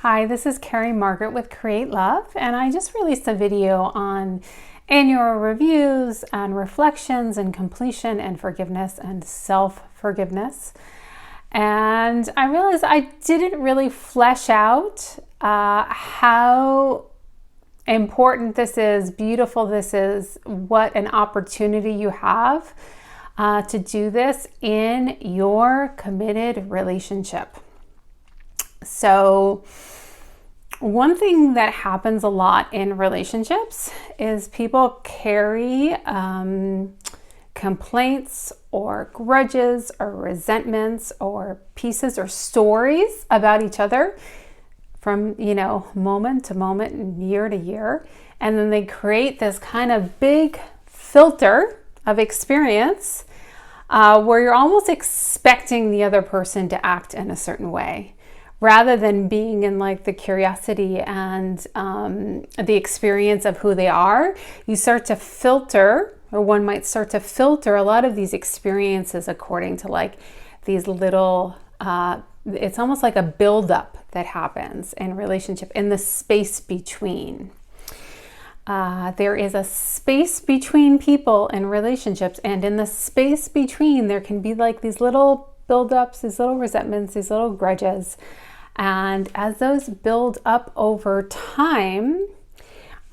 Hi, this is Carrie Margaret with Create Love, and I just released a video on annual reviews and reflections and completion and forgiveness and self-forgiveness. And I realized I didn't really flesh out how important this is, beautiful this is, what an opportunity you have to do this in your committed relationship. So one thing that happens a lot in relationships is people carry complaints or grudges or resentments or pieces or stories about each other from, moment to moment and year to year. And then they create this kind of big filter of experience where you're almost expecting the other person to act in a certain way, rather than being in like the curiosity and the experience of who they are. You start to filter, or one might start to filter a lot of these experiences according to like these little, it's almost like a buildup that happens in relationship, in the space between. There is a space between people in relationships, and in the space between there can be like these little buildups, these little resentments, these little grudges. And as those build up over time,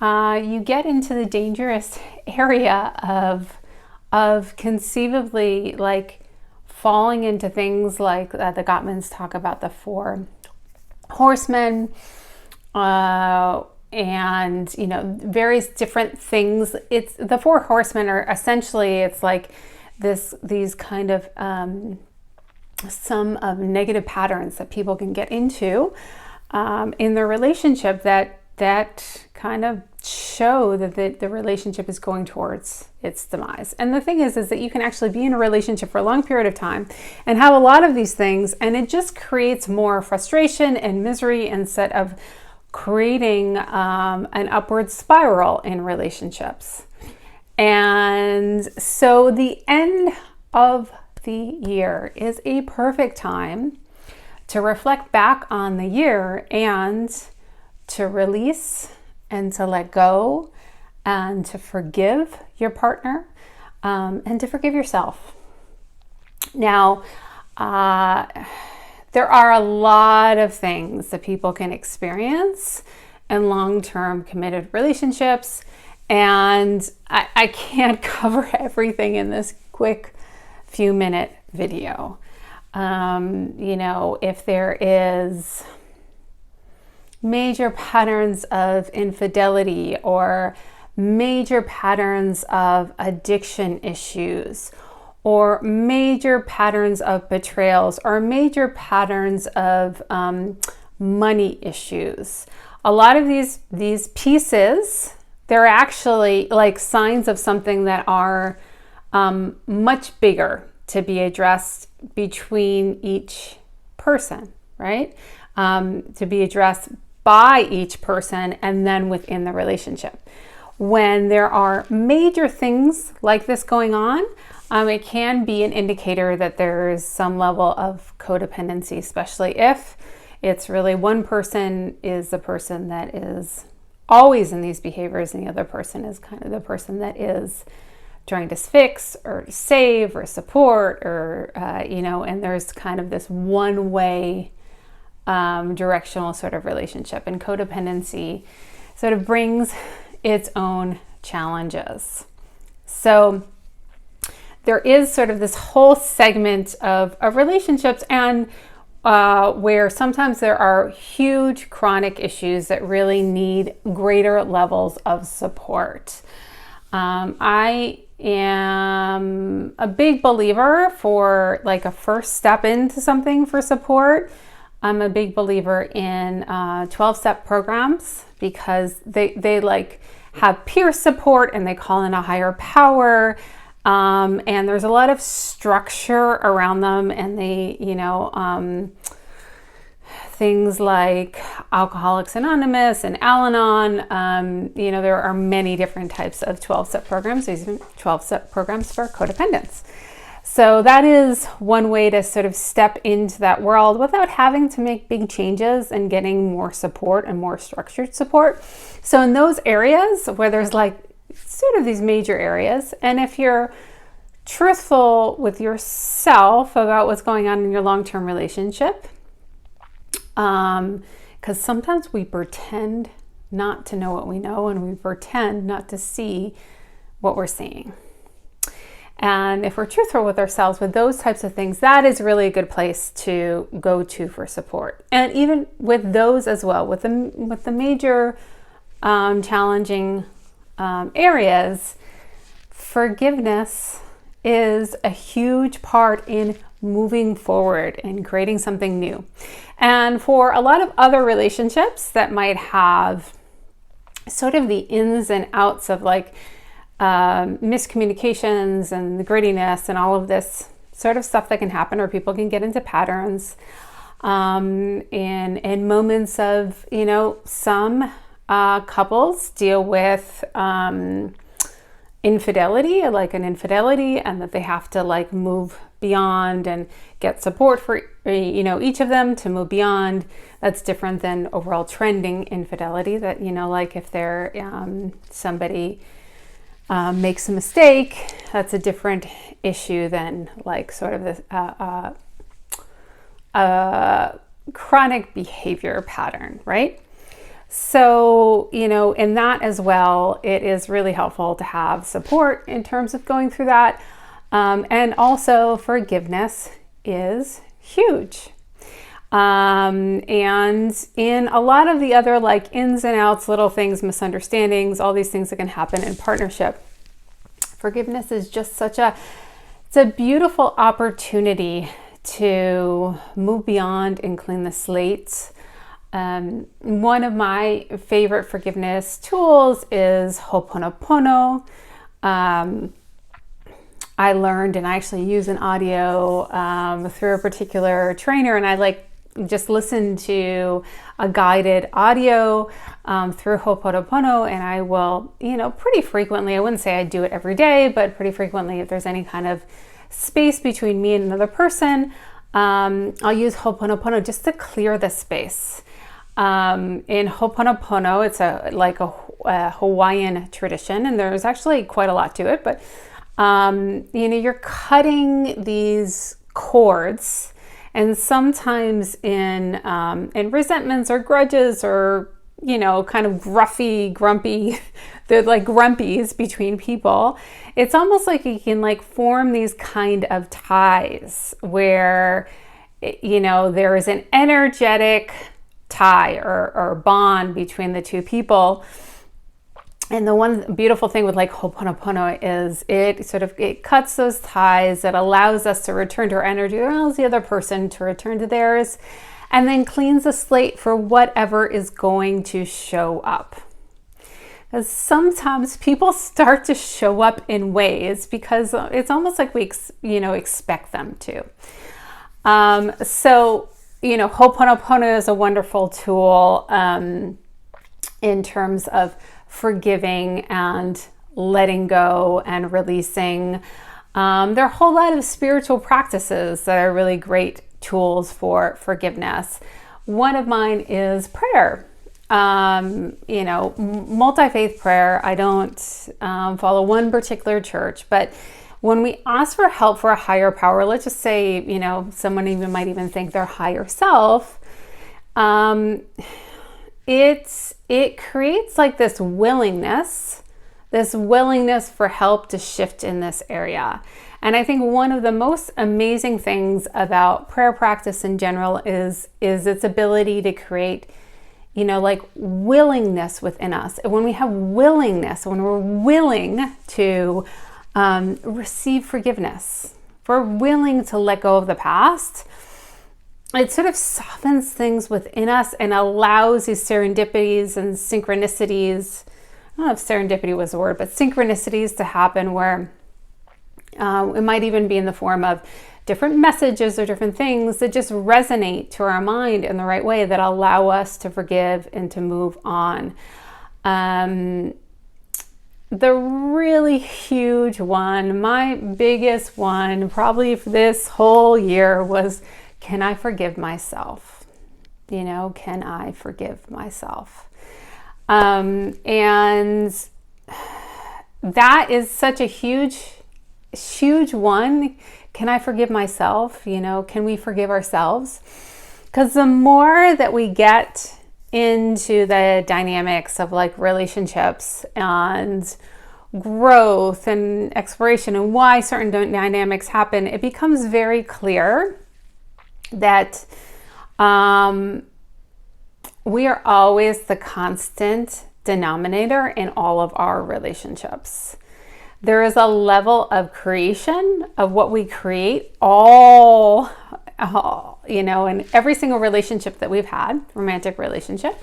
you get into the dangerous area of conceivably like falling into things like the Gottmans talk about the Four Horsemen, and various different things. It's the Four Horsemen are essentially, it's like these kind of some of negative patterns that people can get into in their relationship that kind of show that the relationship is going towards its demise. And the thing is that you can actually be in a relationship for a long period of time and have a lot of these things, and it just creates more frustration and misery instead of creating an upward spiral in relationships. And so the end of the year is a perfect time to reflect back on the year and to release and to let go and to forgive your partner and to forgive yourself. Now, there are a lot of things that people can experience in long-term committed relationships, and I can't cover everything in this quick few minute video. If there is major patterns of infidelity or major patterns of addiction issues or major patterns of betrayals or major patterns of money issues, a lot of these pieces, they're actually like signs of something that are much bigger to be addressed between each person, right? To be addressed by each person and then within the relationship. When there are major things like this going on, it can be an indicator that there's some level of codependency, especially if it's really one person is the person that is always in these behaviors and the other person is kind of the person that is trying to fix or save or support or, and there's kind of this one-way directional sort of relationship. And codependency sort of brings its own challenges. So there is sort of this whole segment of relationships and where sometimes there are huge chronic issues that really need greater levels of support. I am a big believer for like a first step into something for support. I'm a big believer in 12-step programs because they like have peer support and they call in a higher power. And there's a lot of structure around them, and they, things like Alcoholics Anonymous and Al-Anon, there are many different types of 12-step programs. These are 12-step programs for codependence. So that is one way to sort of step into that world without having to make big changes and getting more support and more structured support. So in those areas where there's like sort of these major areas, and if you're truthful with yourself about what's going on in your long-term relationship, because sometimes we pretend not to know what we know, and we pretend not to see what we're seeing. And if we're truthful with ourselves with those types of things, that is really a good place to go to for support. And even with those as well, with the major challenging areas, forgiveness is a huge part in moving forward and creating something new. And for a lot of other relationships that might have sort of the ins and outs of like miscommunications and the grittiness and all of this sort of stuff that can happen, or people can get into patterns in moments of, some couples deal with infidelity, like an infidelity, and that they have to like move beyond and get support for each of them to move beyond. That's different than overall trending infidelity, that like if they're somebody makes a mistake, that's a different issue than like sort of this chronic behavior pattern, right? So, in that as well, it is really helpful to have support in terms of going through that. And also forgiveness is huge. And in a lot of the other like ins and outs, little things, misunderstandings, all these things that can happen in partnership, forgiveness is just it's a beautiful opportunity to move beyond and clean the slate. One of my favorite forgiveness tools is Hoponopono. I learned, and I actually use an audio through a particular trainer, and I just listen to a guided audio through Hoponopono, and I will, pretty frequently, I wouldn't say I do it every day, but pretty frequently, if there's any kind of space between me and another person, I'll use Hoponopono just to clear the space. In Hoponopono, it's a Hawaiian tradition, and there's actually quite a lot to it, but you're cutting these cords, and sometimes in resentments or grudges or kind of grumpy, they're like grumpies between people. It's almost like you can form these kind of ties where there is an energetic tie or bond between the two people. And the one beautiful thing with Hoponopono is it cuts those ties. It allows us to return to our energy, or allows the other person to return to theirs, and then cleans the slate for whatever is going to show up. Because sometimes people start to show up in ways because it's almost like we expect them to. Hoponopono is a wonderful tool in terms of forgiving and letting go and releasing. There are a whole lot of spiritual practices that are really great tools for forgiveness. One of mine is prayer. Multi-faith prayer. I don't follow one particular church, but when we ask for help for a higher power, let's just say, someone might even think their higher self, it creates this willingness for help to shift in this area. And I think one of the most amazing things about prayer practice in general is its ability to create, willingness within us. And when we have willingness, when we're willing to receive forgiveness, if we're willing to let go of the past, it sort of softens things within us and allows these serendipities and synchronicities. I don't know if serendipity was the word, but synchronicities to happen where it might even be in the form of different messages or different things that just resonate to our mind in the right way that allow us to forgive and to move on. the really huge one, my biggest one, probably for this whole year was, can I forgive myself? Can I forgive myself? And that is such a huge one. Can I forgive myself? Can we forgive ourselves? Because the more that we get into the dynamics of like relationships and growth and exploration and why certain dynamics happen, it becomes very clear that we are always the constant denominator in all of our relationships. There is a level of creation of what we create in every single relationship that we've had, romantic relationship,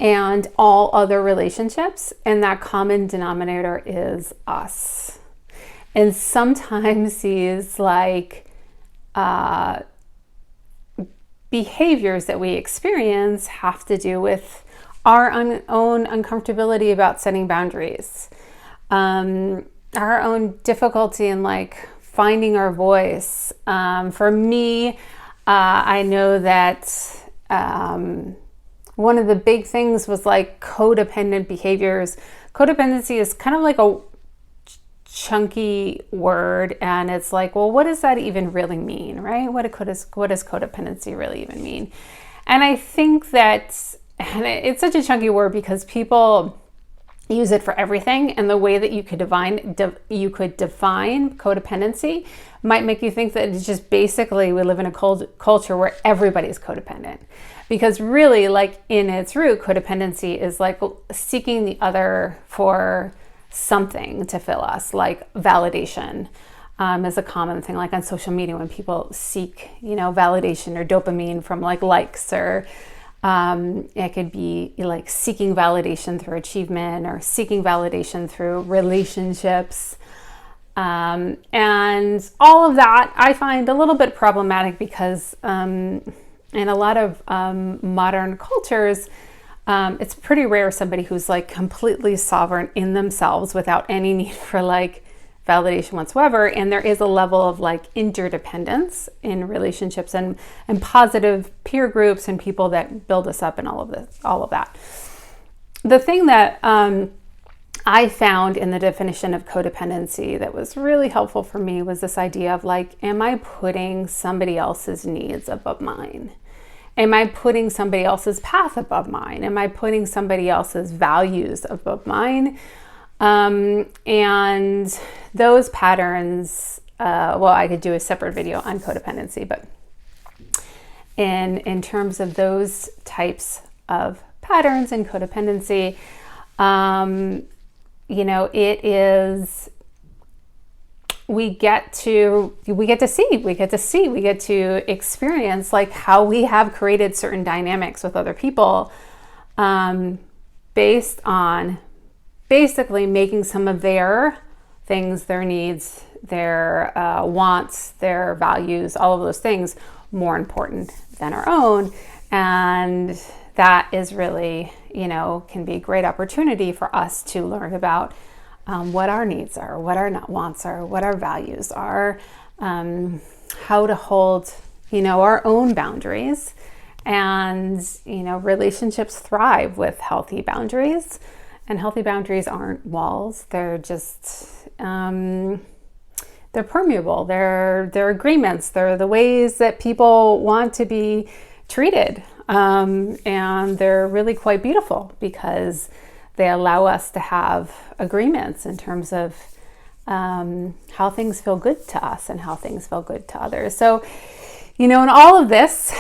and all other relationships. And that common denominator is us. And sometimes these behaviors that we experience have to do with our own uncomfortability about setting boundaries, our own difficulty in finding our voice. For me, I know that one of the big things was codependent behaviors. Codependency is kind of like a chunky word, and it's well, what does that even really mean, right? What does codependency really even mean? And I think that it's such a chunky word because people use it for everything, and the way that you could define codependency might make you think that it's just basically we live in a culture where everybody's codependent. Because really, in its root, codependency is seeking the other for something to fill us, like validation is a common thing, on social media when people seek, validation or dopamine from likes, or it could be seeking validation through achievement or seeking validation through relationships. And all of that I find a little bit problematic because in a lot of modern cultures, it's pretty rare somebody who's completely sovereign in themselves without any need for validation whatsoever. And there is a level of interdependence in relationships and positive peer groups and people that build us up and all of that. The thing that I found in the definition of codependency that was really helpful for me was this idea of am I putting somebody else's needs above mine? Am I putting somebody else's path above mine? Am I putting somebody else's values above mine? And those patterns, I could do a separate video on codependency, but in terms of those types of patterns and codependency, it is, we get to experience how we have created certain dynamics with other people, based on basically making some of their things, their needs, their wants, their values, all of those things more important than our own. And that is really, can be a great opportunity for us to learn about what our needs are, what our wants are, what our values are, how to hold, our own boundaries. And, relationships thrive with healthy boundaries. And healthy boundaries aren't walls. They're just, they're permeable. They're agreements. They're the ways that people want to be treated. And they're really quite beautiful because they allow us to have agreements in terms of how things feel good to us and how things feel good to others. So, in all of this,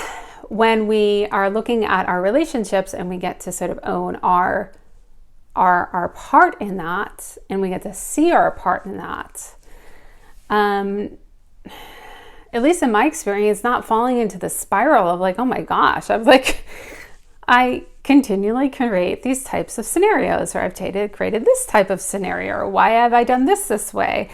when we are looking at our relationships and we get to sort of own our part in that, and we get to see our part in that, at least in my experience, not falling into the spiral of oh my gosh, I continually create these types of scenarios, or I've created this type of scenario, or why have I done this way?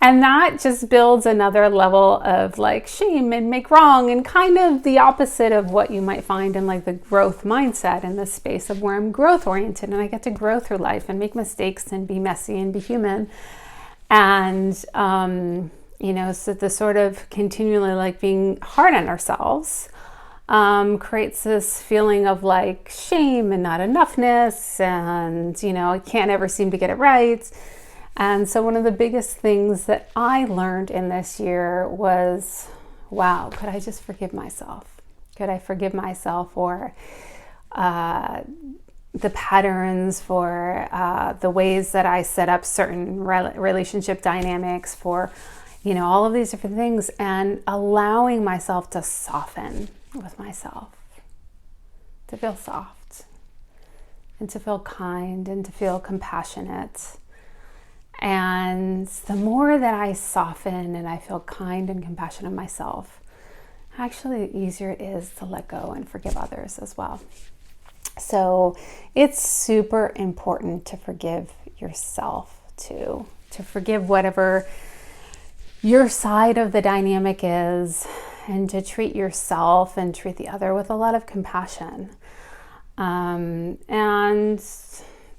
And that just builds another level of like shame and make wrong, and kind of the opposite of what you might find in like the growth mindset, in this space of where I'm growth oriented and I get to grow through life and make mistakes and be messy and be human. And, so the sort of continually like being hard on ourselves creates this feeling of like shame and not enoughness, and, I can't ever seem to get it right. And so one of the biggest things that I learned in this year was, wow, could I just forgive myself? Could I forgive myself for the patterns, for the ways that I set up certain relationship dynamics, for, all of these different things, and allowing myself to soften with myself, to feel soft and to feel kind and to feel compassionate. And the more that I soften and I feel kind and compassionate of myself, actually the easier it is to let go and forgive others as well. So it's super important to forgive yourself too, to forgive whatever your side of the dynamic is, and to treat yourself and treat the other with a lot of compassion. And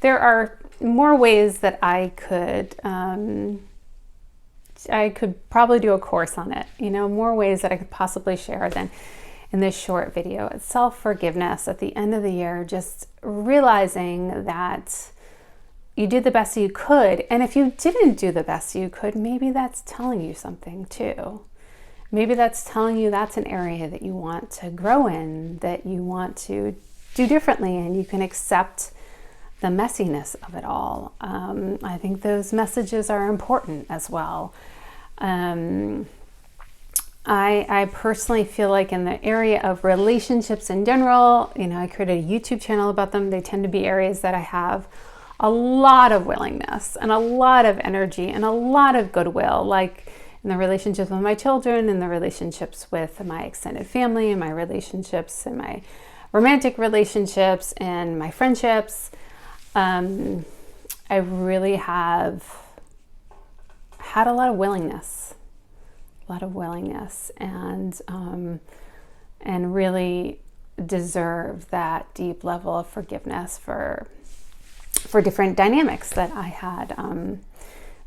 there are more ways that I could probably do a course on it, more ways that I could possibly share than in this short video. It's self-forgiveness at the end of the year, just realizing that you did the best you could. And if you didn't do the best you could, maybe that's telling you something too. Maybe that's telling you that's an area that you want to grow in, that you want to do differently, and you can accept the messiness of it all. I think those messages are important as well. I personally feel like in the area of relationships in general, I created a YouTube channel about them. They tend to be areas that I have a lot of willingness and a lot of energy and a lot of goodwill, like in the relationships with my children, in the relationships with my extended family, and my relationships and my romantic relationships and my friendships. I really have had a lot of willingness, and really deserve that deep level of forgiveness for different dynamics that I had,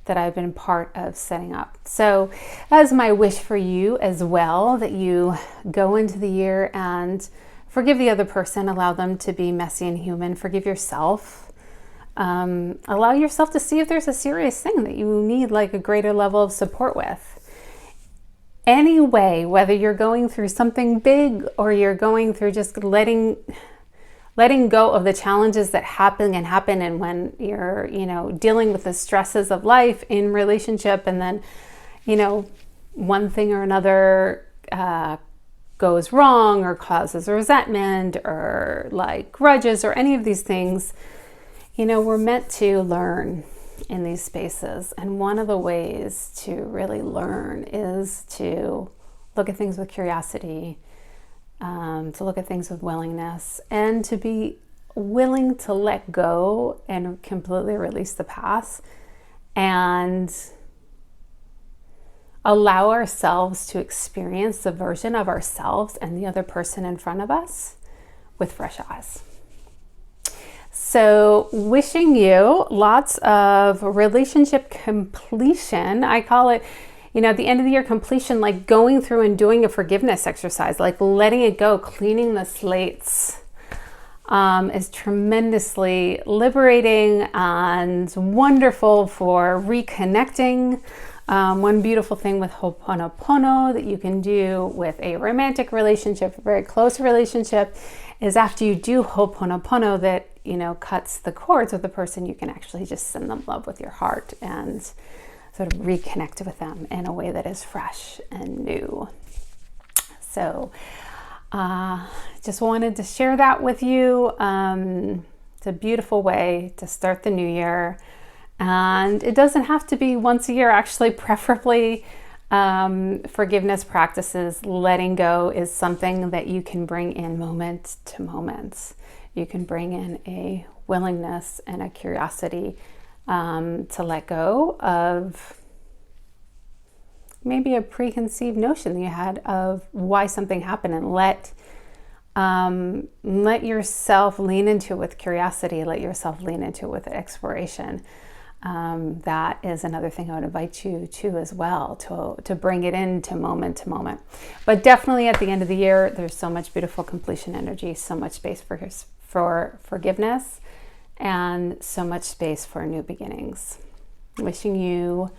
that I've been part of setting up. So that is my wish for you as well, that you go into the year and forgive the other person, allow them to be messy and human, forgive yourself. Allow yourself to see if there's a serious thing that you need like a greater level of support with. Anyway, whether you're going through something big or you're going through just letting go of the challenges that happen, and when you're, dealing with the stresses of life in relationship, and then, one thing or another goes wrong or causes resentment or like grudges or any of these things, we're meant to learn in these spaces. And one of the ways to really learn is to look at things with curiosity, to look at things with willingness, and to be willing to let go and completely release the past and allow ourselves to experience the version of ourselves and the other person in front of us with fresh eyes. So wishing you lots of relationship completion. I call it, at the end of the year completion, like going through and doing a forgiveness exercise, like letting it go, cleaning the slates, is tremendously liberating and wonderful for reconnecting. One beautiful thing with Hoponopono that you can do with a romantic relationship, a very close relationship, is after you do Hoponopono that, cuts the cords with the person, you can actually just send them love with your heart and sort of reconnect with them in a way that is fresh and new. So just wanted to share that with you. It's a beautiful way to start the new year. And it doesn't have to be once a year, actually, preferably forgiveness practices, letting go is something that you can bring in moment to moment. You can bring in a willingness and a curiosity to let go of maybe a preconceived notion that you had of why something happened, and let yourself lean into it with curiosity, let yourself lean into it with exploration. That is another thing I would invite you to as well, to bring it into moment to moment. But definitely at the end of the year, there's so much beautiful completion energy, so much space for forgiveness, and so much space for new beginnings. Wishing you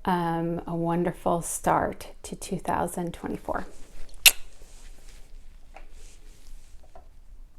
a wonderful start to 2024.